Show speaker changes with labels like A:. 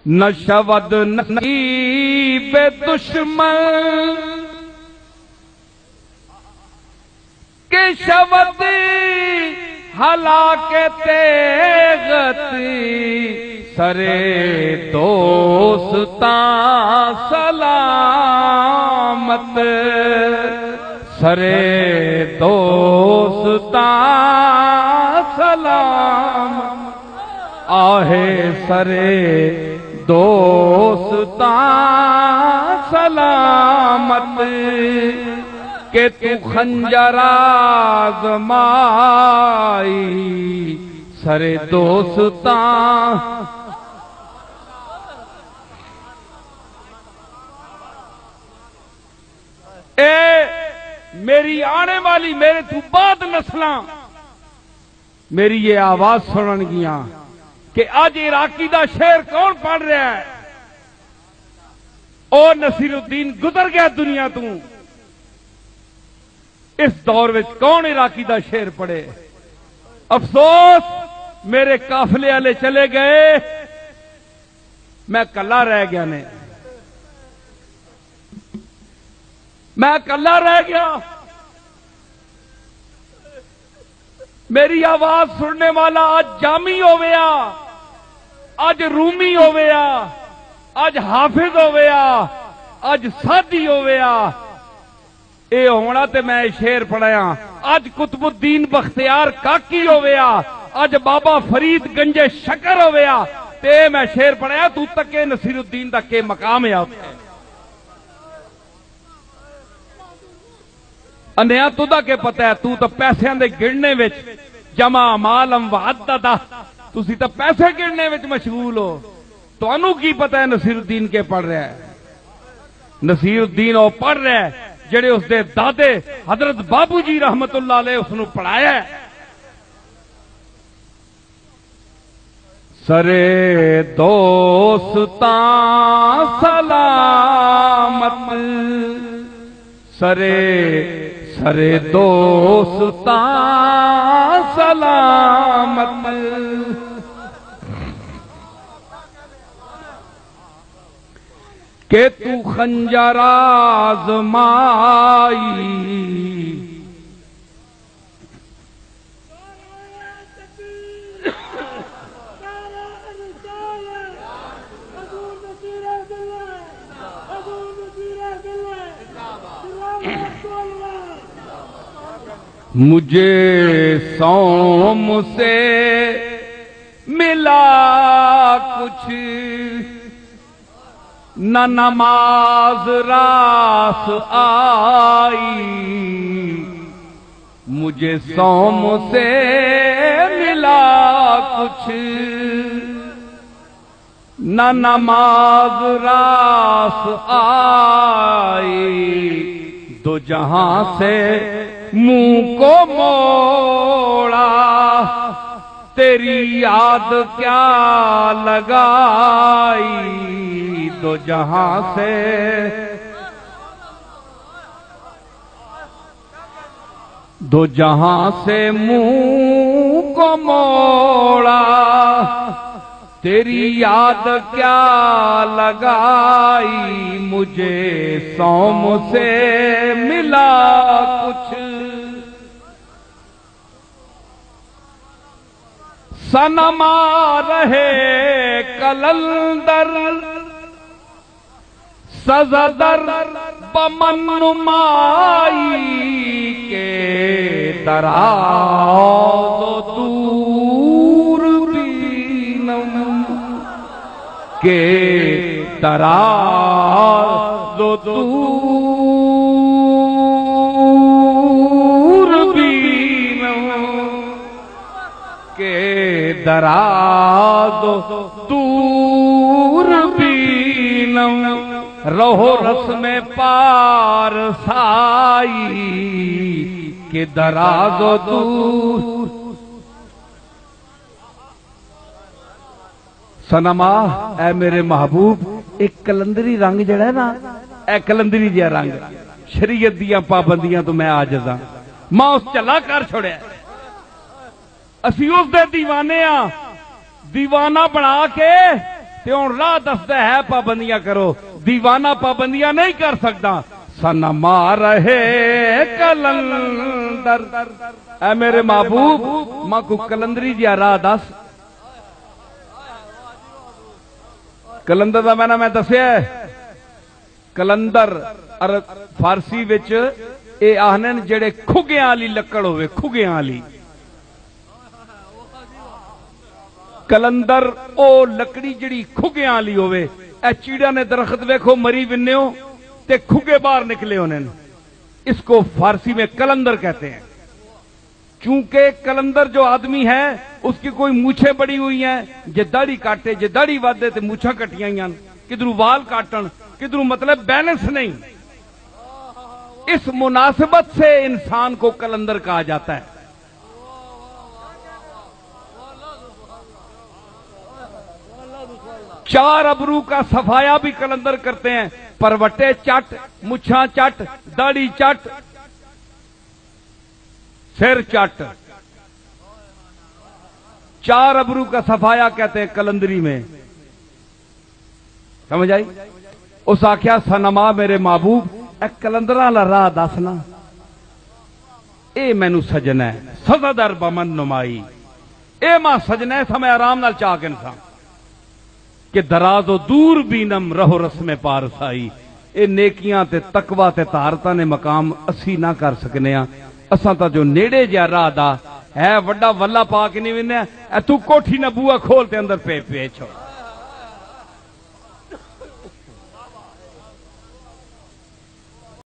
A: نہ شود نصیب دشمن کہ شود ہلاک تیغت سرے دوستاں سلامت سرے دوستاں سلامت آہے سرے دوستاں سلامت کہ تو خنجر آزمائی سرے دوستاں اے میری آنے والی میرے تو بعد نسلاں میری یہ آواز سنن گیاں کہ آج عراقی دا شعر کون پڑھ رہا ہے؟ او نصیر الدین گزر گیا دنیا تو اس دور وچ کون عراقی دا شعر پڑھے؟ افسوس میرے قافلے والے چلے گئے میں کلا رہ گیا نے میں کلا رہ گیا میری آواز سننے والا آج جامی ہویا آج رومی ہویا آج حافظ ہویا آج سادی ہویا اے ہونا تے میں شعر پڑھایا آج قطب الدین بختیار کاکی ہویا آج بابا فرید گنجے شکر ہویا تے میں شعر پڑھایا تو تک نصیر الدین تک کے مقام ہے انہیاں تو دا کے پتہ ہے تو پیسے دے گرنے وچ جمع مال اموات دا تسی تو پیسے گرنے وچ مشغول ہو تو انہوں کی پتہ ہے نصیر الدین کے پڑھ رہا ہے نصیر الدین وہ پڑھ رہا ہے جڑے اس دے دادے حضرت بابو جی رحمت اللہ علیہ اس نے پڑھایا ہے سرے دوستاں سلامت سرے دوستاں سلامت کہ تو خنجر آزمائی مجھے سوم سے ملا کچھ نہ نماز راس آئی مجھے سوم سے ملا کچھ نہ نماز راس آئی دو جہاں سے منہ کو موڑا تیری یاد کیا لگائی دو جہاں سے منہ کو موڑا تیری یاد کیا لگائی مجھے سوم سے ملا کچھ سنما رہے کلندر سزدر بمن نمائی کے دراز و دور بینم کے دراز و دور بینم کے دراز و دور بینم رہو رسم پارسائی کہ دراز و دور سنما اے میرے محبوب ایک کلندری رنگ جڑا ہے نا اے کلندری جیا رنگ شریعت دیاں پابندیاں تو میں عاجز ہاں ماں اس چلا کر چھوڑے اسی اس دے دیوانے ہاں دیوانہ بنا کے تے ہن راہ دسدا ہے پابندیاں کرو، دیوانہ پابندیاں نہیں کر سکتا۔ سنما رہے کلندر، اے میرے محبوب ماں کو کلندری جی راہ دس۔ کلندر دا میں دسیا ہے، کلندر فارسی وچ اے آہنن جڑے کھگیاں والی لکڑ ہوئے، کھگیاں والی کلندر او لکڑی جڑی کھگیاں والی ہوئے۔ اے چیڑا نے درخت ویکھو مری ونیو تے کھگے باہر نکلے ہونے، اس کو فارسی میں کلندر کہتے ہیں۔ چونکہ کلندر جو آدمی ہے اس کی کوئی مونچھیں بڑی ہوئی ہیں، جے داڑھی کاٹے جے داڑھی وادے تے مونچھاں کٹیاں ہیں، کدھروں وال کاٹن کدھروں، مطلب بیلنس نہیں۔ اس مناسبت سے انسان کو کلندر کہا جاتا ہے۔ چار ابرو کا صفایا بھی کلندر کرتے ہیں، پروٹے چٹ، مچھاں چٹ، داڑھی چٹ، سر چٹ، چار ابرو کا صفایا کہتے ہیں کلندری میں۔ سمجھ آئی؟ اس آخیا سنما میرے محبوب اے کلندرہ لا راہ دسنا، اے مینو سجنا ہے سزا در بمن نمائی، اے ماں سجنا ہے سمے آرام نال چاک انسان کہ دراز و دور بینم رہو رسم پارسائی۔ اے نیکیاں تے تقوی تے طہارتاں نے مقام اسی نہ کر سکنے ہاں، اساں تا جو نیڑے جا راہ دا ہے وڈا ولا پا کے نہیں ویندے، اے تو کوٹھی نہ بوا کھول تے اندر پے چھو۔